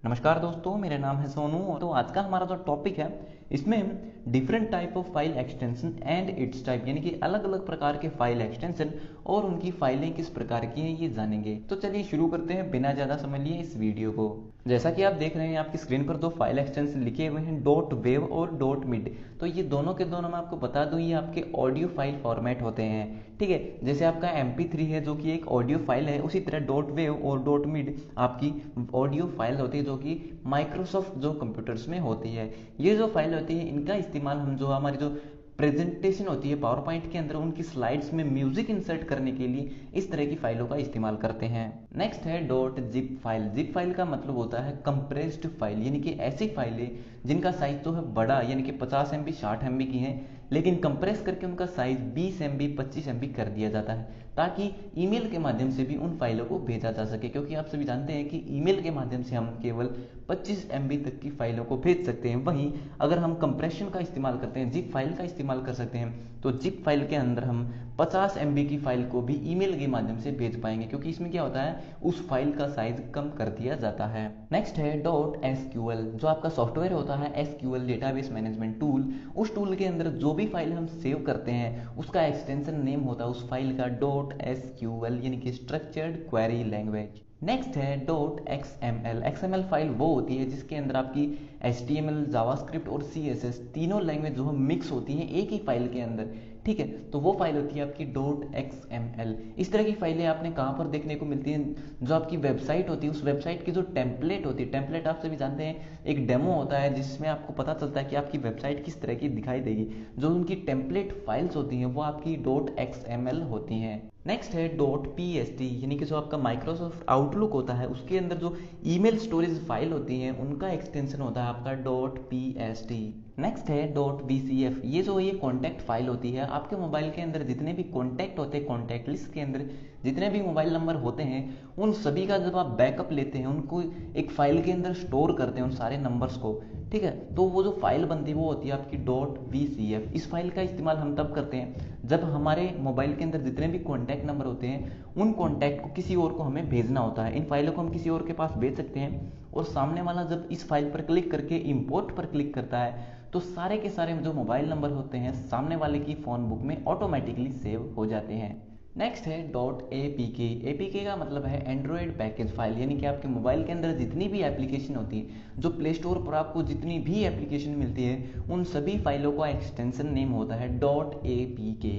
नमस्कार दोस्तों, मेरा नाम है सोनू। तो आज का हमारा जो टॉपिक है इसमें हम different type of file extension and it's type यानी कि अलग अलग प्रकार के फाइल एक्सटेंशन और उनकी फाइलें किस प्रकार की हैं ये जानेंगे। तो चलिए शुरू करते हैं बिना ज़्यादा समय लिए इस वीडियो को। जैसा कि आप देख रहे हैं आपकी स्क्रीन पर दो फाइल एक्सटेंशन लिखे हुए हैं, डॉट वेव और डॉट मिड। तो ये दोनों के दोनों मैं आपको बता दूं, ये आपके ऑडियो फाइल फॉर्मेट होते हैं। ठीक है, जैसे आपका MP3 है जो कि एक ऑडियो फाइल है, उसी तरह डॉट वेव और डॉट मिड आपकी ऑडियो फाइल होती है जो कि माइक्रोसॉफ्ट जो कंप्यूटर्स में होती है। ये जो फाइल होती है इनका इस्तेमाल हम जो हमारी जो प्रेजेंटेशन होती है पावर पॉइंट के अंदर उनकी स्लाइड्स में म्यूजिक इंसर्ट करने के लिए इस तरह की फाइलों का इस्तेमाल करते हैं। नेक्स्ट है dot zip file. Zip file का मतलब होता है कंप्रेस्ड फाइल, यानी कि ऐसी फाइलें जिनका साइज तो है बड़ा, यानी कि 50 MB 60 MB की हैं, लेकिन कंप्रेस करके उनका साइज 20 MB 25 MB कर दिया जाता है ताकि ईमेल के माध्यम से भी उन फाइलों को भेजा जा सके। क्योंकि आप सभी जानते हैं कि ईमेल के माध्यम से हम केवल 25 MB तक की फाइलों को भेज सकते हैं। वहीं अगर हम कंप्रेशन का इस्तेमाल करते हैं, जिप फाइल का इस्तेमाल कर सकते हैं, तो जिप फाइल के अंदर हम 50 MB की फाइल को भी ईमेल के माध्यम से भेज पाएंगे, क्योंकि इसमें क्या होता है उस फाइल का साइज कम कर दिया जाता है। नेक्स्ट है डॉट SQL। जो आपका सॉफ्टवेयर होता है SQL डेटाबेस मैनेजमेंट टूल, उस टूल के अंदर जो भी फाइल हम सेव करते हैं उसका एक्सटेंशन नेम होता है उस फाइल का डॉट SQL, यानी कि स्ट्रक्चर्ड क्वेरी लैंग्वेज। नेक्स्ट है डॉट XML। XML फाइल वो होती है जिसके अंदर आपकी HTML, जावास्क्रिप्ट और CSS तीनों लैंग्वेज जो है मिक्स होती हैं एक ही फाइल के अंदर। ठीक है, तो वो फाइल होती है आपकी डॉट XML। इस तरह की फाइलें आपने कहाँ पर देखने को मिलती हैं? जो आपकी वेबसाइट होती है उस वेबसाइट की जो टेम्पलेट होती है, टेम्पलेट आप सभी जानते हैं एक डेमो होता है जिसमें आपको पता चलता है कि आपकी वेबसाइट किस तरह की दिखाई देगी। जो उनकी टेम्पलेट फाइल्स होती हैं वो आपकी डॉट XML होती हैं। नेक्स्ट है डॉट PST, यानी कि जो आपका माइक्रोसॉफ्ट आउटलुक होता है उसके अंदर जो ईमेल स्टोरेज फाइल होती हैं उनका एक्सटेंशन होता है आपका डॉट PST। नेक्स्ट है डॉट VCF। ये कॉन्टैक्ट फाइल होती है। आपके मोबाइल के अंदर जितने भी कॉन्टैक्ट होते हैं, कॉन्टैक्ट लिस्ट के अंदर जितने भी मोबाइल नंबर होते हैं उन सभी का जब आप बैकअप लेते हैं, उनको एक फाइल के अंदर स्टोर करते हैं उन सारे नंबर्स को। ठीक है, तो वो जो फाइल बनती है वो होती है आपकी डॉट VCF। इस फाइल का इस्तेमाल हम तब करते हैं जब हमारे मोबाइल के अंदर जितने भी कॉन्टैक्ट नंबर होते हैं उन कॉन्टैक्ट को किसी और को हमें भेजना होता है। इन फाइलों को हम किसी और के पास भेज सकते हैं और सामने वाला जब इस फाइल पर क्लिक करके इंपोर्ट पर क्लिक करता है तो सारे के सारे जो मोबाइल नंबर होते हैं सामने वाले की फ़ोन बुक में ऑटोमेटिकली सेव हो जाते हैं। नेक्स्ट है डॉट APK। APK का मतलब है एंड्रॉयड पैकेज फाइल, यानी कि आपके मोबाइल के अंदर जितनी भी एप्लीकेशन होती है, जो प्ले स्टोर पर आपको जितनी भी एप्लीकेशन मिलती है उन सभी फाइलों का एक्सटेंशन नेम होता है डॉट APK।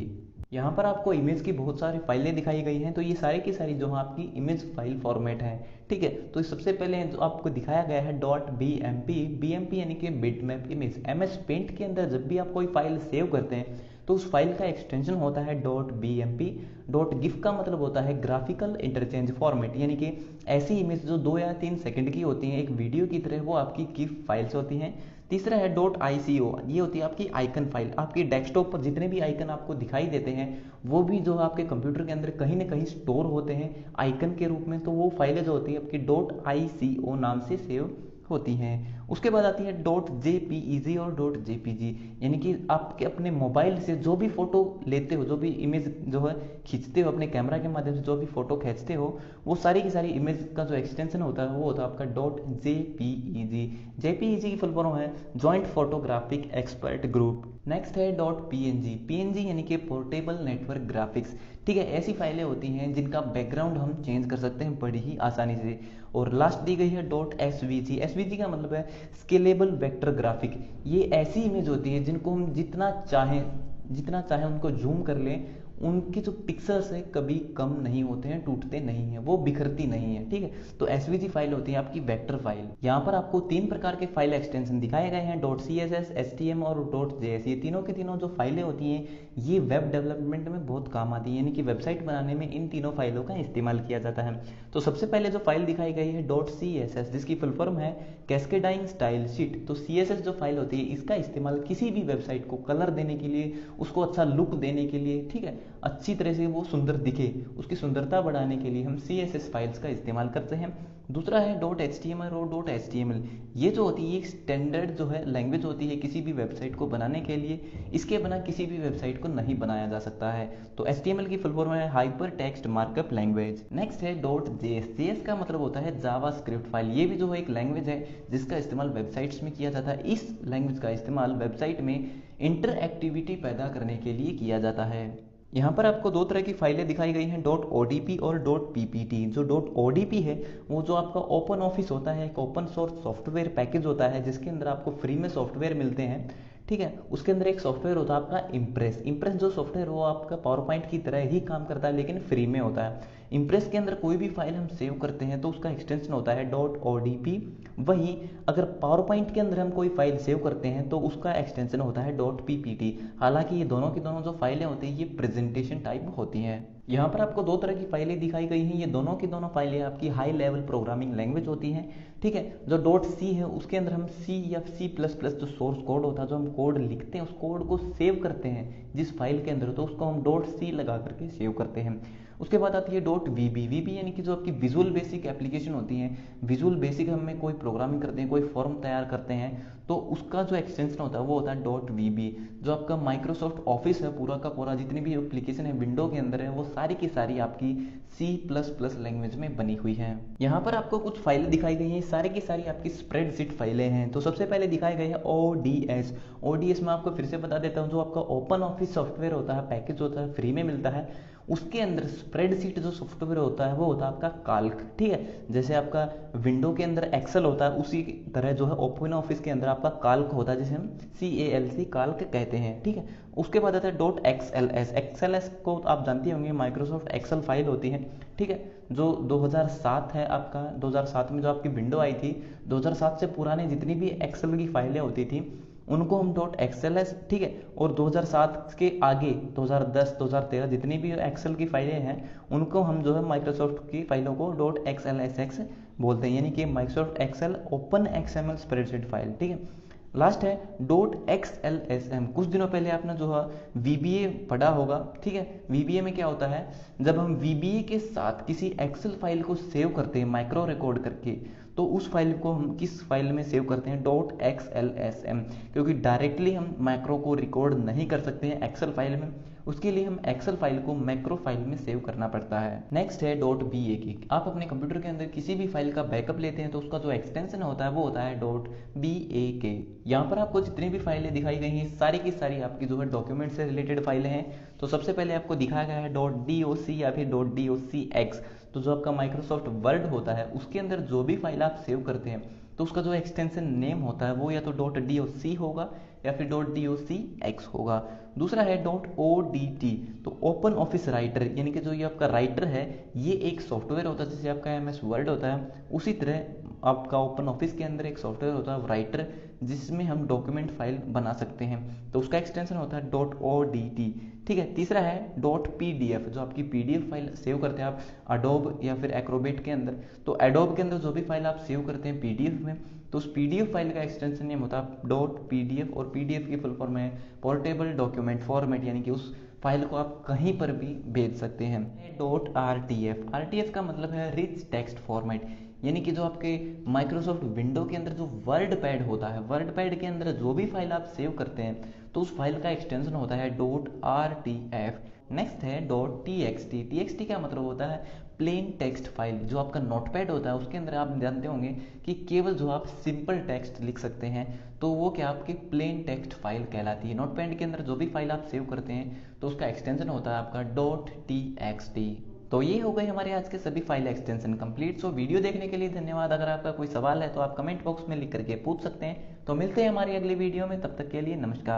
यहाँ पर आपको इमेज की बहुत सारी फाइलें दिखाई गई हैं, तो ये सारी की सारी जो आपकी इमेज फाइल फॉर्मेट है। ठीक है, तो सबसे पहले जो आपको दिखाया गया है डॉट BMP यानी कि बिटमैप इमेज। MS पेंट के अंदर जब भी आप कोई फाइल सेव करते हैं तो उस फाइल का एक्सटेंशन होता है डॉट BMP। डॉट GIF का मतलब होता है ग्राफिकल इंटरचेंज फॉर्मेट, यानी कि ऐसी इमेज जो 2 या 3 सेकंड की होती हैं एक वीडियो की तरह, वो आपकी GIF फाइल्स होती हैं। तीसरा है डॉट ICO। ये होती है आपकी आइकन फाइल। आपकी डेस्कटॉप पर जितने भी आइकन आपको दिखाई देते हैं वो भी जो आपके कंप्यूटर के अंदर कहीं ना कहीं स्टोर होते हैं आइकन के रूप में, तो वो फाइलें जो होती है आपकी डॉट ICO नाम से सेव होती हैं। उसके बाद आती है डॉट JPEG और डॉट JPG, यानी कि आपके अपने मोबाइल से जो भी फोटो लेते हो, जो भी इमेज जो है खींचते हो अपने कैमरा के माध्यम से, जो भी फोटो खींचते हो, वो सारी की सारी इमेज का जो एक्सटेंशन होता है वो होता है आपका डॉट JPEG। JPEG की फुल फॉर्म है joint photographic expert group. Next है डॉट PNG यानी कि पोर्टेबल नेटवर्क ग्राफिक्स। ठीक है, ऐसी फाइलें होती हैं जिनका बैकग्राउंड हम चेंज कर सकते हैं बड़ी ही आसानी से। और लास्ट दी गई है डॉट SVG का मतलब है स्केलेबल वेक्टर ग्राफिक। ये ऐसी इमेज होती है जिनको हम जितना चाहें उनको जूम कर लें, उनके जो पिक्सल्स है कभी कम नहीं होते हैं, टूटते नहीं हैं, वो बिखरती नहीं है। ठीक है, तो SVG फाइल होती है आपकी वेक्टर फाइल। यहाँ पर आपको 3 प्रकार के फाइल एक्सटेंशन दिखाए गए हैं, डॉट CSS, HTML और डॉट JS। ये तीनों के तीनों जो फाइलें होती हैं ये वेब डेवलपमेंट में बहुत काम आती है, यानी कि वेबसाइट बनाने में इन तीनों फाइलों का इस्तेमाल किया जाता है। तो सबसे पहले जो फाइल दिखाई गई है डॉट CSS, जिसकी फुल फॉर्म है कैस्केडाइंग स्टाइल शीट। तो CSS जो फाइल होती है इसका इस्तेमाल किसी भी वेबसाइट को कलर देने के लिए, उसको अच्छा लुक देने के लिए, ठीक है, अच्छी तरह से वो सुंदर दिखे, उसकी सुंदरता बढ़ाने के लिए हम CSS फाइल्स का इस्तेमाल करते हैं। दूसरा है डॉट HTML और डॉट HTML। ये जो होती है एक स्टैंडर्ड जो है लैंग्वेज होती है किसी भी वेबसाइट को बनाने के लिए। इसके बिना किसी भी वेबसाइट को नहीं बनाया जा सकता है। तो HTML की फुल फॉर्म है hyper text markup language. Next है डॉट JS। JS का मतलब होता है जावास्क्रिप्ट फाइल। ये भी जो है एक लैंग्वेज है जिसका इस्तेमाल वेबसाइट्स में किया जाता है। इस लैंग्वेज का इस्तेमाल वेबसाइट में इंटरएक्टिविटी पैदा करने के लिए किया जाता है। यहाँ पर आपको दो तरह की फाइलें दिखाई गई हैं, डॉट ODP और डॉट PPT। जो डॉट ODP है वो जो आपका ओपन ऑफिस होता है, एक ओपन सोर्स सॉफ्टवेयर पैकेज होता है जिसके अंदर आपको फ्री में सॉफ्टवेयर मिलते हैं, ठीक है। उसके अंदर एक सॉफ्टवेयर होता है आपका इम्प्रेस। इम्प्रेस जो सॉफ्टवेयर वो आपका पावर पॉइंट की तरह ही काम करता है लेकिन फ्री में होता है। इम्प्रेस के अंदर कोई भी फाइल हम सेव करते हैं तो उसका एक्सटेंशन होता है डॉट ODP। वही अगर पावर पॉइंट के अंदर हम कोई फाइल सेव करते हैं तो उसका एक्सटेंशन होता है डॉट PPT। हालांकि ये दोनों की दोनों जो फाइलें होती हैं ये प्रेजेंटेशन टाइप होती हैं। यहाँ पर आपको दो तरह की फाइलें दिखाई गई हैं। ये दोनों की दोनों फाइलें आपकी हाई लेवल प्रोग्रामिंग लैंग्वेज होती हैं, ठीक है। जो डॉट C है उसके अंदर हम C या C++ जो सोर्स कोड होता है, जो हम कोड लिखते हैं उस कोड को सेव करते हैं जिस फाइल के अंदर, तो उसको हम डॉट C लगा करके सेव करते हैं। उसके बाद आती है डॉट VB यानी कि जो आपकी विजुअल बेसिक एप्लीकेशन होती है। विजुअल बेसिक हमें कोई प्रोग्रामिंग करते हैं, कोई फॉर्म तैयार करते हैं तो उसका जो एक्सटेंशन होता है वो होता है डॉट VB। जो आपका माइक्रोसॉफ्ट ऑफिस है पूरा का पूरा, जितनी भी एप्लीकेशन है विंडो के अंदर है, वो सारी की सारी आपकी C++ लैंग्वेज में बनी हुई है। यहाँ पर आपको कुछ फाइलें दिखाई गई हैं, सारी की सारी आपकी स्प्रेडशीट फाइलें हैं। तो सबसे पहले दिखाए गए हैं ODS। ODS में आपको फिर से बता देता हूँ, जो आपका ओपन ऑफिस सॉफ्टवेयर होता है, पैकेज होता है, फ्री में मिलता है। उसके अंदर स्प्रेडशीट जो सॉफ्टवेयर होता है वो होता है आपका काल्क, ठीक है। जैसे आपका विंडो के अंदर एक्सेल होता है उसी तरह जो है ओपन ऑफिस के अंदर आपका काल्क होता है जिसे हम CALC काल्क कहते हैं, ठीक है। उसके बाद आता है डॉट XLS। XLS को आप जानते होंगे माइक्रोसॉफ्ट एक्सेल फाइल होती है, ठीक है। जो 2007 है आपका, 2007 में जो आपकी विंडो आई थी, 2007 से पुराने जितनी भी एक्सेल की फाइलें होती थी उनको हम डॉट XLS, ठीक है। और 2007 के आगे 2010 2013 जितनी भी एक्सेल की फाइलें हैं उनको हम जो है माइक्रोसॉफ्ट की फाइलों को डॉट XLSX बोलते हैं, यानी कि Microsoft Excel open XML spreadsheet file, ठीक है। लास्ट है डॉट XLSM। कुछ दिनों पहले आपने जो है VBA पढ़ा होगा, ठीक है। VBA में क्या होता है, जब हम VBA के साथ किसी एक्सेल फाइल को सेव करते हैं माइक्रो रिकॉर्ड करके, तो उस फाइल को हम किस फाइल में सेव करते हैं, डॉट XLSM। क्योंकि डायरेक्टली हम मैक्रो को रिकॉर्ड नहीं कर सकते हैं एक्सेल फाइल में, उसके लिए हम एक्सेल फाइल को मैक्रो फाइल में सेव करना पड़ता है। नेक्स्ट है डॉट BAK। आप अपने कंप्यूटर के अंदर किसी भी फाइल का बैकअप लेते हैं तो उसका जो एक्सटेंशन होता है वो होता है डॉट BAK। यहाँ पर आपको जितनी भी फाइलें दिखाई गई हैं सारी की सारी आपकी जो है डॉक्यूमेंट से रिलेटेड फाइलें हैं। तो सबसे पहले आपको दिखाया गया है डॉट DOC या फिर डॉट DOCX। तो जो आपका माइक्रोसॉफ्ट वर्ड होता है उसके अंदर जो भी फाइल आप सेव करते हैं तो उसका जो एक्सटेंशन नेम होता है वो या तो डॉट DOC होगा या फिर डॉट DOCX होगा। दूसरा है डॉट ODT। तो ओपन ऑफिस राइटर, यानी कि जो ये आपका राइटर है ये एक सॉफ्टवेयर होता है जैसे आपका MS वर्ड होता है, उसी तरह आपका ओपन ऑफिस के अंदर एक सॉफ्टवेयर होता है राइटर जिसमें हम डॉक्यूमेंट फाइल बना सकते हैं, तो उसका एक्सटेंशन होता है डॉट ODT, ठीक है। तीसरा है डॉट PDF। जो आपकी PDF फाइल सेव करते हैं आप अडोब या फिर एक्रोबेट के अंदर, तो एडोब के अंदर जो भी फाइल आप सेव करते हैं PDF में, तो उस PDF फाइल का एक्सटेंशन नेम होता है डॉट PDF। और PDF की फुल फॉर्म है पोर्टेबल डॉक्यूमेंट फॉर्मेट, यानी कि उस फाइल को आप कहीं पर भी भेज सकते हैं। डॉट RTF का मतलब है रिच टेक्स्ट फॉर्मेट, यानी कि जो आपके माइक्रोसॉफ्ट विंडो के अंदर जो वर्ड पैड होता है, वर्ड पैड के अंदर जो भी फाइल आप सेव करते हैं तो उस फाइल का एक्सटेंशन होता है डॉट RTF। नेक्स्ट है डॉट TXT का मतलब होता है प्लेन टेक्स्ट फाइल। जो आपका नोटपैड होता है उसके अंदर आप जानते होंगे कि केवल जो आप सिंपल टेक्स्ट लिख सकते हैं तो वो क्या आपकी प्लेन टेक्स्ट फाइल कहलाती है। नोटपैड के अंदर जो भी फाइल आप सेव करते हैं तो उसका एक्सटेंशन होता है आपका डॉट TXT। तो ये हो गए हमारे आज के सभी file extension complete. So video देखने के लिए धन्यवाद। अगर आपका कोई सवाल है तो आप कमेंट बॉक्स में लिख करके पूछ सकते हैं। तो मिलते हैं हमारी अगली वीडियो में, तब तक के लिए नमस्कार।